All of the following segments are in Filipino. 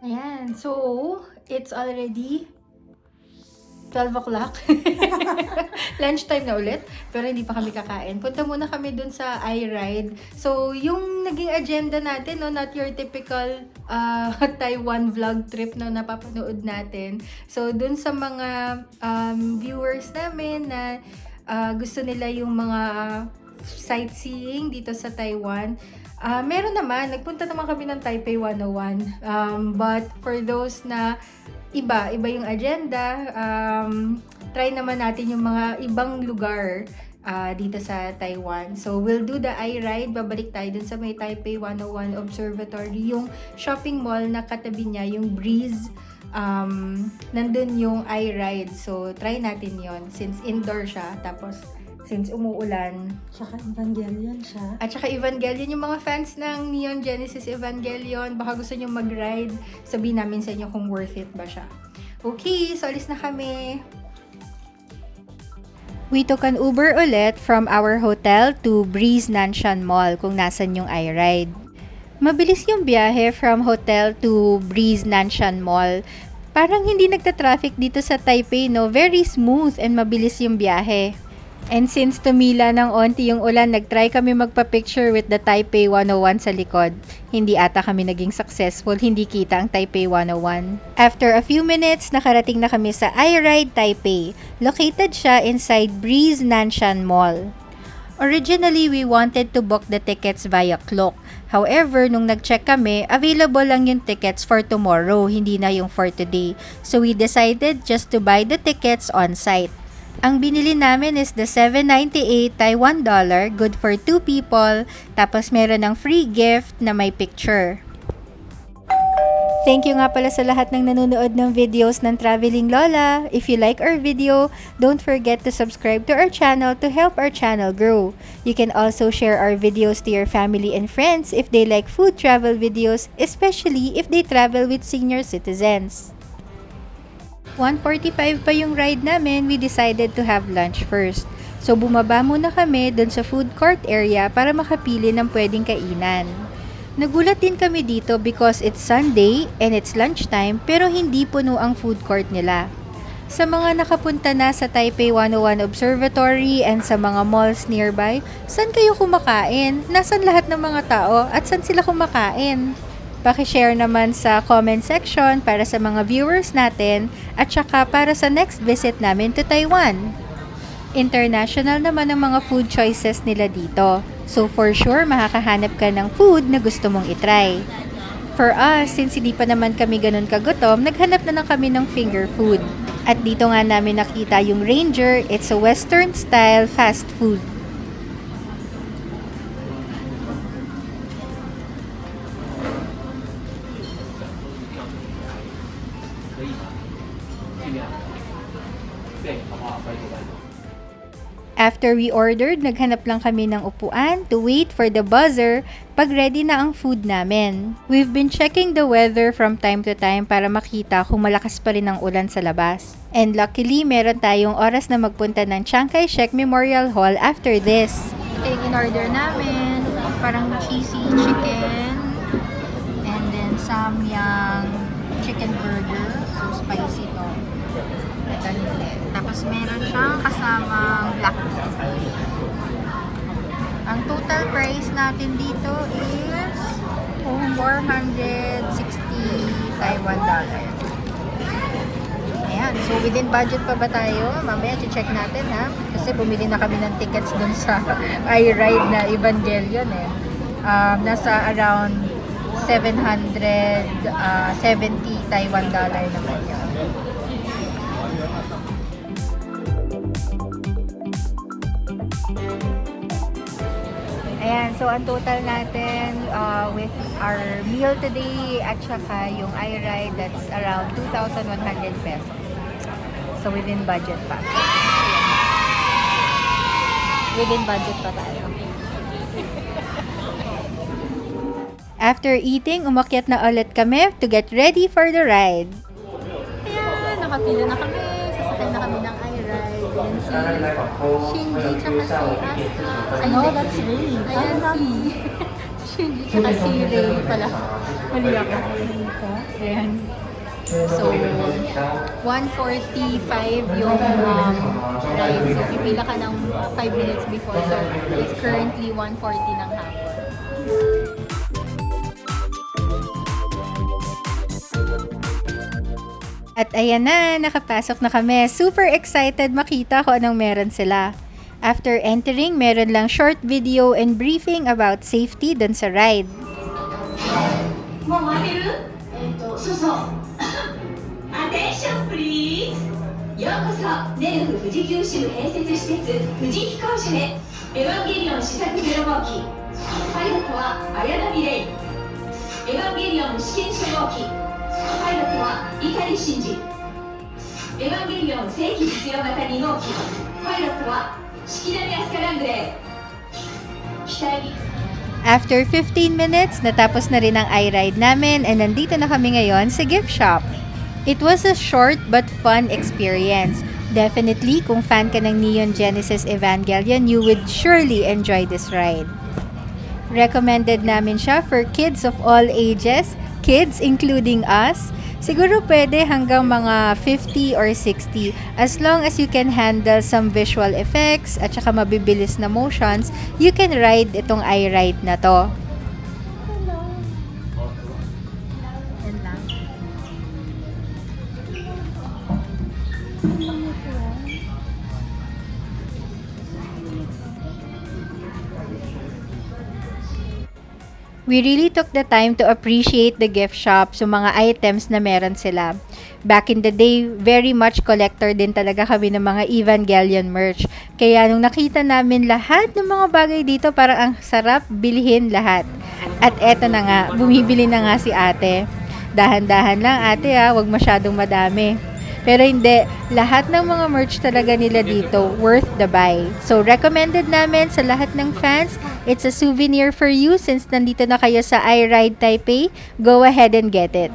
Ayan, so it's already 12 o'clock. Lunchtime na ulit, pero hindi pa kami kakain. Punta muna kami dun sa iRide. So, yung naging agenda natin, no, not your typical Taiwan vlog trip na napapanood natin. So, dun sa mga viewers namin na gusto nila yung mga sightseeing dito sa Taiwan, meron naman, nagpunta naman kami ng Taipei 101. But for those na iba yung agenda, try naman natin yung mga ibang lugar dito sa Taiwan. So, we'll do the iRide. Babalik tayo dun sa may Taipei 101 Observatory. Yung shopping mall na katabi niya, yung Breeze, nandun yung iRide. So, try natin yon since indoor siya. Tapos, since umuulan. Tsaka Evangelion siya. At saka Evangelion, yung mga fans ng Neon Genesis Evangelion, baka gusto nyo mag-ride, sabihin namin sa inyo kung worth it ba siya. Okay, so alis na kami. We took an Uber ulit from our hotel to Breeze Nan Shan Mall kung nasan yung iRide. Mabilis yung biyahe from hotel to Breeze Nan Shan Mall. Parang hindi nagta-traffic dito sa Taipei, no? Very smooth and mabilis yung biyahe. And since tumila ng onti yung ulan, nag-try kami magpa-picture with the Taipei 101 sa likod. Hindi ata kami naging successful, hindi kita ang Taipei 101. After a few minutes, nakarating na kami sa iRide Taipei. Located siya inside Breeze Nan Shan Mall. Originally, we wanted to book the tickets via Klook. However, nung nag-check kami, available lang yung tickets for tomorrow, hindi na yung for today. So we decided just to buy the tickets on site. Ang binili namin is the 798 Taiwan dollar, good for 2 people, tapos meron ng free gift na may picture. Thank you nga pala sa lahat ng nanonood ng videos ng Traveling Lola. If you like our video, don't forget to subscribe to our channel to help our channel grow. You can also share our videos to your family and friends if they like food travel videos, especially if they travel with senior citizens. 1:45 pa yung ride namin, we decided to have lunch first. So bumaba muna kami dun sa food court area para makapili ng pwedeng kainan. Nagulat din kami dito because it's Sunday and it's lunchtime pero hindi puno ang food court nila. Sa mga nakapunta na sa Taipei 101 Observatory and sa mga malls nearby, saan kayo kumakain? Nasaan lahat ng mga tao at saan sila kumakain? Paki-share naman sa comment section para sa mga viewers natin at saka para sa next visit namin to Taiwan. International naman ang mga food choices nila dito. So for sure, makakahanap ka ng food na gusto mong itry. For us, since hindi pa naman kami ganun kagutom, naghanap na lang kami ng finger food. At dito nga namin nakita yung Ranger. It's a Western style fast food. After we ordered, naghanap lang kami ng upuan to wait for the buzzer pag ready na ang food namin. We've been checking the weather from time to time para makita kung malakas pa rin ang ulan sa labas. And luckily, meron tayong oras na magpunta ng Chiang Kai-shek Memorial Hall after this. Ito yung in-order namin, parang cheesy chicken and then samyang chicken burger. So spicy to. Tapos meron siyang kasamang black tea. Ang total price natin dito is 460 Taiwan dollar. Ayan, so within budget pa ba tayo? Mamaya check natin ha. Kasi bumili na kami ng tickets dun sa iRide na Evangelion eh. Nasa around 770 Taiwan dollar naman yun. Ayan, so ang total natin with our meal today at saka yung iRide, that's around 2,100 pesos. So within budget pa. Within budget pa tayo. After eating, umakyat na ulit kami to get ready for the ride. Ayan, nakapila na kami. Sasakay na kami ng iRide. And Shinji tsaka si Asuka. No, that's Ray. Ayan si Shinji tsaka si Ray pala. Mali ako. Ayan. So, 1:45 yung ride. So, pipila ka ng 5 minutes before. So, it's currently 1:40 ng hapon. At ayan na, nakapasok na kami. Super excited makita ko anong meron sila. After entering, meron lang short video and briefing about safety dun sa ride. もう回れるそうそうアテンションプリーズようこそネルフ富士急州併設施設富士飛行所へエヴァンゲリオン試作ゼロ号機パイロットは綾波レイエヴァンゲリオン試験初号機パイロットは碇真司エヴァンゲリオン正規実用型2号機パイロットは式波アスカラングレー機体 After 15 minutes, natapos na rin ang iRide namin and nandito na kami ngayon sa gift shop. It was a short but fun experience. Definitely, kung fan ka ng Neon Genesis Evangelion, you would surely enjoy this ride. Recommended namin siya for kids of all ages, kids including us. Siguro pwede hanggang mga 50 or 60. As long as you can handle some visual effects at saka mabibilis na motions, you can ride itong iRide na to. We really took the time to appreciate the gift shop so mga items na meron sila. Back in the day, very much collector din talaga kami ng mga Evangelion merch. Kaya nung nakita namin lahat ng mga bagay dito, parang ang sarap bilhin lahat. At eto na nga, bumibili na nga si ate. Dahan-dahan lang ate wag masyadong madami. Pero hindi, lahat ng mga merch talaga nila dito, worth the buy. So, recommended namin sa lahat ng fans, it's a souvenir for you since nandito na kayo sa iRide Taipei. Go ahead and get it.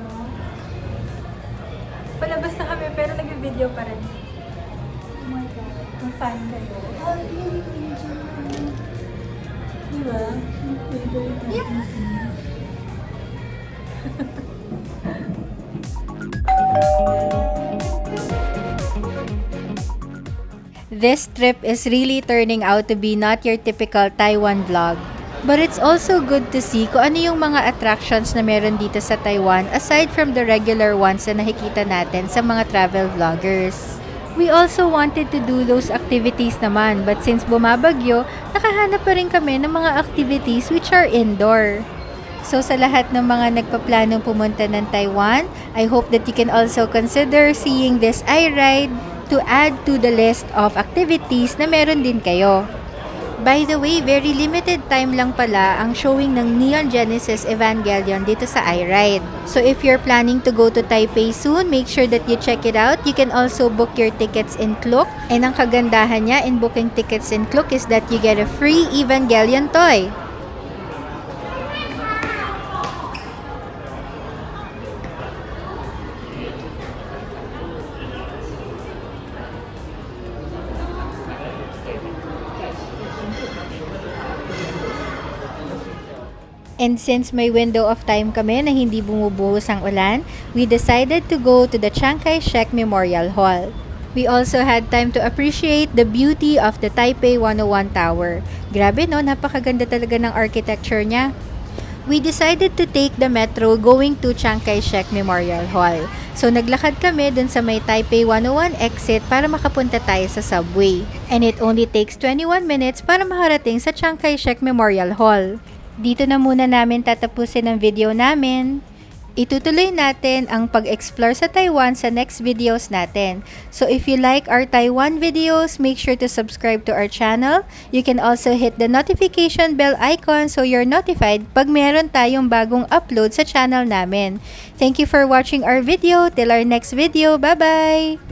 Palabas na kami pero nag-video pa rin. Oh my God. Kung fan kayo. Diba? Yeah. This trip is really turning out to be not your typical Taiwan vlog. But it's also good to see kung ano yung mga attractions na meron dito sa Taiwan aside from the regular ones na nakikita natin sa mga travel vloggers. We also wanted to do those activities naman, but since bumabagyo, nakahanap pa rin kami ng mga activities which are indoor. So sa lahat ng mga nagpaplanong pumunta ng Taiwan, I hope that you can also consider seeing this iRide to add to the list of activities na meron din kayo. By the way, very limited time lang pala ang showing ng Neon Genesis Evangelion dito sa iRide. So if you're planning to go to Taipei soon, make sure that you check it out. You can also book your tickets in Klook. And ang kagandahan niya in booking tickets in Klook is that you get a free Evangelion toy. And since may window of time kami na hindi bumubuhos ang ulan, we decided to go to the Chiang Kai-shek Memorial Hall. We also had time to appreciate the beauty of the Taipei 101 Tower. Grabe no, napakaganda talaga ng architecture niya. We decided to take the metro going to Chiang Kai-shek Memorial Hall. So naglakad kami dun sa may Taipei 101 exit para makapunta tayo sa subway. And it only takes 21 minutes para makarating sa Chiang Kai-shek Memorial Hall. Dito na muna namin tatapusin ang video namin. Itutuloy natin ang pag-explore sa Taiwan sa next videos natin. So if you like our Taiwan videos, make sure to subscribe to our channel. You can also hit the notification bell icon so you're notified pag meron tayong bagong upload sa channel namin. Thank you for watching our video. Till our next video. Bye-bye!